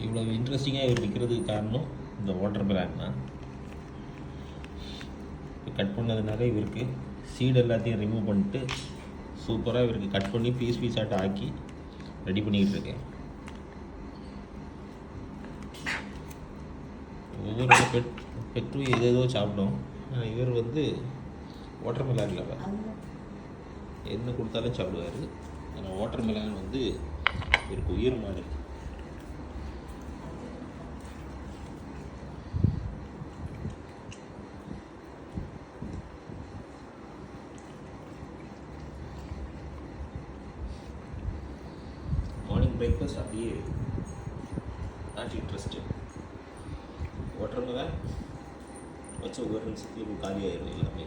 இவ்வளோ இன்ட்ரெஸ்டிங்காக இவர் நிற்கிறதுக்கு காரணம் இந்த வாட்டர் மெலான் தான். கட் பண்ணதுனால இவருக்கு சீடு எல்லாத்தையும் ரிமூவ் பண்ணிட்டு சூப்பராக இவருக்கு கட் பண்ணி பீஸ் பீஸாட்ட ஆக்கி ரெடி பண்ணிக்கிட்டு இருக்கேன். ஒவ்வொரு பெட்டும் ஏதேதோ சாப்பிடும். ஆனால் இவர் வந்து வாட்டர் மெலான் இல்லை, என்ன கொடுத்தாலும் சாப்பிடுவார். ஆனால் வாட்டர் மெலான் வந்து இவருக்கு உயிர் மாதிரி. மார்னிங் பிரேக்ஃபாஸ்ட் அப்படியே நாட் இன்ட்ரெஸ்டட். வாட்டர் மெலான் வச்சு ஒவ்வொரு நிமிஷத்துலையும் காலியாகிடும் எல்லாமே.